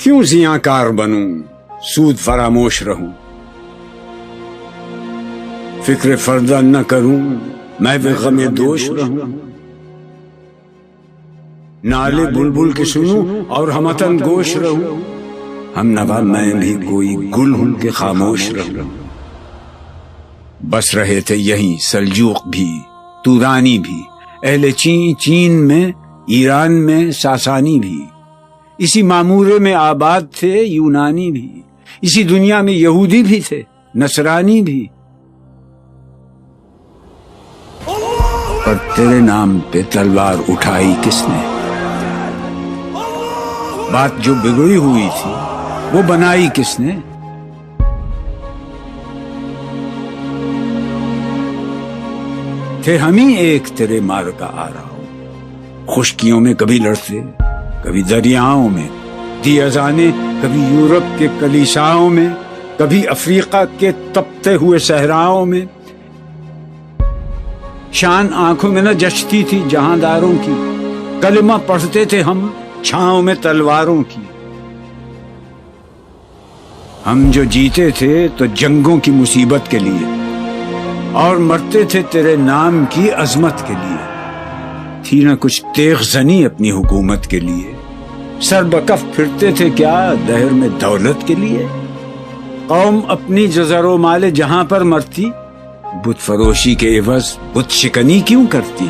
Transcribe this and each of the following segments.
کیوں زیاں بنوں سود فراموش رہوں، فکر فردہ نہ کروں میں بھی غم دوش رہوں، نالے بلبل کے سنوں اور ہمتن گوش رہوں، ہم نوا میں بھی کوئی گل ہوں کہ خاموش رہوں۔ بس رہے تھے یہیں سلجوق بھی تورانی بھی، اہل چین میں، ایران میں ساسانی بھی، اسی معمورے میں آباد تھے یونانی بھی، اسی دنیا میں یہودی بھی تھے نصرانی بھی، پر تیرے نام پہ تلوار اٹھائی کس نے؟ بات جو بگڑی ہوئی تھی وہ بنائی کس نے؟ تھے ہم ہی ایک تیرے مار کا آ رہا ہوں، خشکیوں میں کبھی لڑتے کبھی دریاؤں میں، دی اذانیں کبھی یورپ کے کلیساؤں میں، کبھی افریقہ کے تپتے ہوئے صحراؤں میں، شان آنکھوں میں نہ جچتی تھی جہانداروں کی، کلمہ پڑھتے تھے ہم چھاؤں میں تلواروں کی، ہم جو جیتے تھے تو جنگوں کی مصیبت کے لیے اور مرتے تھے تیرے نام کی عظمت کے لیے، تھی نہ کچھ تیغ زنی اپنی حکومت کے لیے، سر بکف پھرتے تھے کیا دہر میں دولت کے لیے، قوم اپنی جزر و مال جہاں پر مرتی، بت فروشی کے عوض بت شکنی کیوں کرتی؟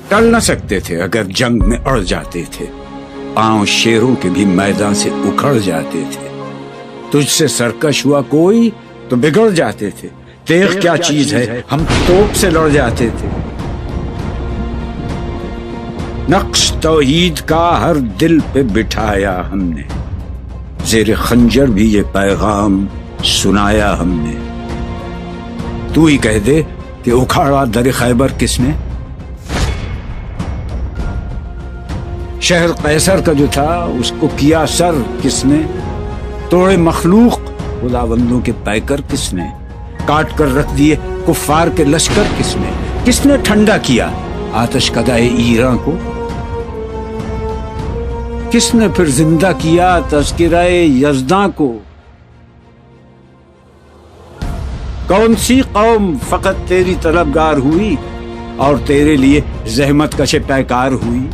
ٹل نہ سکتے تھے اگر جنگ میں اڑ جاتے تھے، پاؤں شیروں کے بھی میدان سے اکھڑ جاتے تھے، تجھ سے سرکش ہوا کوئی تو بگڑ جاتے تھے، تیغ کیا چیز ہے ہم توپ سے لڑ جاتے تھے، نقش توحید کا ہر دل پہ بٹھایا ہم نے، زیر خنجر بھی یہ پیغام سنایا ہم نے، تو ہی کہہ دے کہ اکھاڑا در خیبر کس نے؟ شہر قیصر کا جو تھا اس کو کیا سر کس نے؟ توڑے مخلوق خداوندوں کے پیکر کس نے؟ کاٹ کر رکھ دیے کفار کے لشکر کس نے؟ کس نے ٹھنڈا کیا آتش کدائے ایراں کو؟ کس نے پھر زندہ کیا تذکرہ یزداں کو؟ کون سی قوم فقط تیری طلبگار ہوئی اور تیرے لیے زحمت کش پیکار ہوئی؟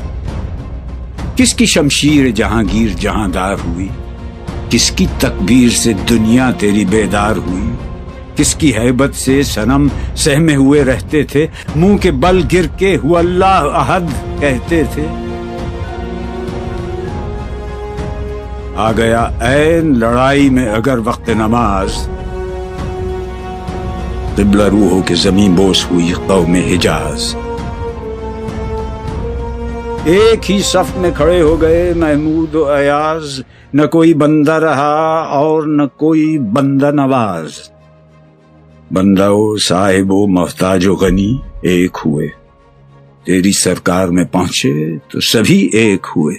کس کی شمشیر جہانگیر جہاندار ہوئی؟ کس کی تکبیر سے دنیا تیری بیدار ہوئی؟ کس کی ہیبت سے صنم سہمے ہوئے رہتے تھے، منہ کے بل گر کے ہو اللہ احد کہتے تھے؟ آ گیا عین لڑائی میں اگر وقت نماز، قبلہ روحوں کے زمین بوس ہوئی قوم حجاز، ایک ہی صف میں کھڑے ہو گئے محمود و ایاز، نہ کوئی بندہ رہا اور نہ کوئی بندہ نواز، بندہ و صاحب و محتاج و غنی ایک ہوئے، تیری سرکار میں پہنچے تو سبھی ایک ہوئے،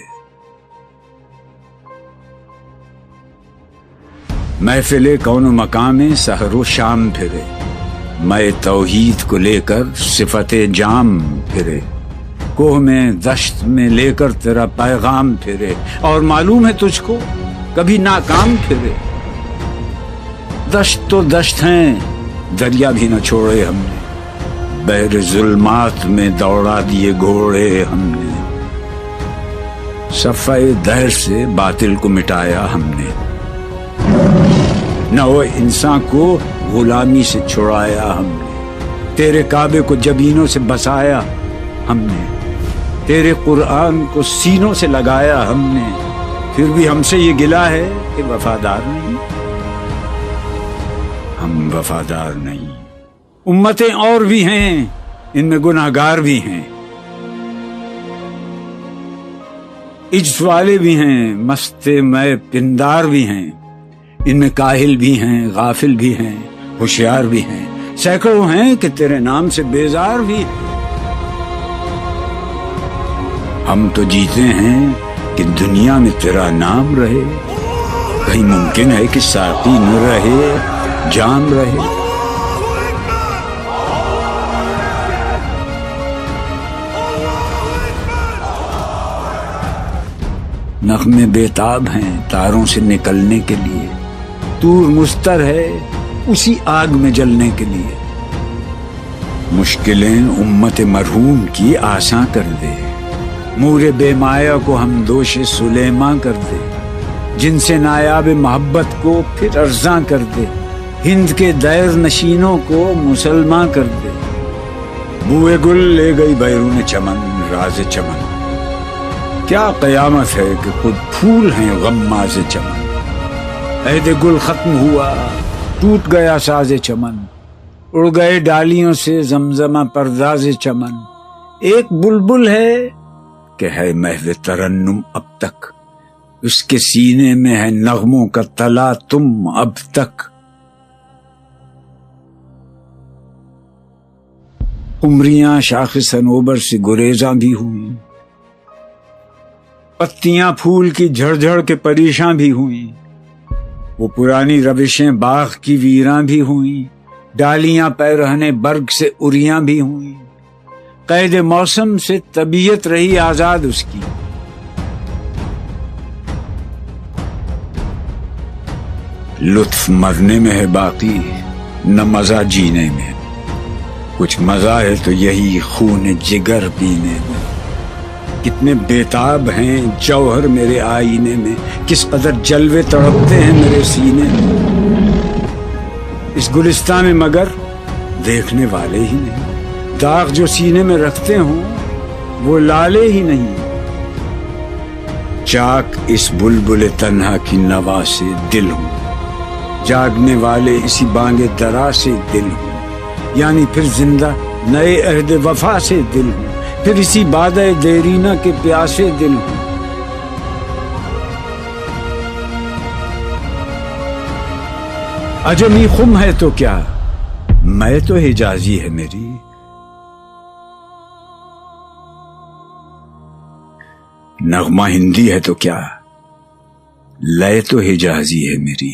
محفل کون و مقام سحر و شام پھرے، میں توحید کو لے کر صفت جام پھرے، کوہ میں دشت میں لے کر تیرا پیغام پھرے، اور معلوم ہے تجھ کو کبھی ناکام پھرے، دشت تو دشت ہیں دریا بھی نہ چھوڑے ہم نے، بحر ظلمات میں دوڑا دیے گھوڑے ہم نے، صفحہ دہر سے باطل کو مٹایا ہم نے، نہ وہ انسان کو غلامی سے چھڑایا ہم نے، تیرے کعبے کو جبینوں سے بسایا ہم نے، تیرے قرآن کو سینوں سے لگایا ہم نے، پھر بھی ہم سے یہ گلہ ہے کہ وفادار نہیں، ہم وفادار نہیں، امتیں اور بھی ہیں ان میں گناہگار بھی ہیں، عجز والے بھی ہیں مست میں پندار بھی ہیں، ان میں کاہل بھی ہیں غافل بھی ہیں ہوشیار بھی ہیں، سینکڑوں ہیں کہ تیرے نام سے بیزار بھی ہیں، ہم تو جیتے ہیں کہ دنیا میں تیرا نام رہے، کہیں ممکن ہے کہ ساقی نہ رہے جام رہے، نغمے بیتاب ہیں تاروں سے نکلنے کے لیے، طور مستر ہے اسی آگ میں جلنے کے لیے۔ مشکلیں امت مرحوم کی آساں کر دے، مور بے مایا کو ہم دوش سلیماں کر دے، جن سے نایاب محبت کو پھر ارزاں کر دے، ہند کے دیر نشینوں کو مسلماں کر دے۔ بوئے گل لے گئی بیرون چمن راز چمن، کیا قیامت ہے کہ خود پھول ہیں غماز چمن۔ عہد گل ختم ہوا ٹوٹ گیا ساز چمن، اڑ گئے ڈالیوں سے زمزمہ پرداز چمن۔ ایک بلبل ہے کہ ہے محو ترنم اب تک، اس کے سینے میں ہے نغموں کا تلا تم اب تک۔ قمریاں شاخ صنوبر سے گریزاں بھی ہوئیں، پتیاں پھول کی جھڑ جھڑ کے پریشاں بھی ہوئیں، وہ پرانی روشیں باغ کی ویراں بھی ہوئیں، ڈالیاں پیرہنے برگ سے اریاں بھی ہوئیں۔ قید موسم سے طبیعت رہی آزاد اس کی، لطف مرنے میں ہے باقی نہ مزہ جینے میں، کچھ مزہ ہے تو یہی خون جگر پینے میں۔ کتنے بیتاب ہیں جوہر میرے آئینے میں، کس قدر جلوے تڑپتے ہیں میرے سینے میں۔ اس گلستان میں مگر دیکھنے والے ہی نہیں، داغ جو سینے میں رکھتے ہوں وہ لالے ہی نہیں۔ چاک اس بلبل تنہا کی نوا سے دل ہوں، جاگنے والے اسی بانگ درا سے دل ہوں، یعنی پھر زندہ نئے عہد وفا سے دل ہوں، پھر اسی بادہ دیرینہ کے پیاسے دل ہوں۔ عجمی خم ہے تو کیا، میں تو حجازی ہے میری، نغمہ ہندی ہے تو کیا، لے تو حجازی ہے میری۔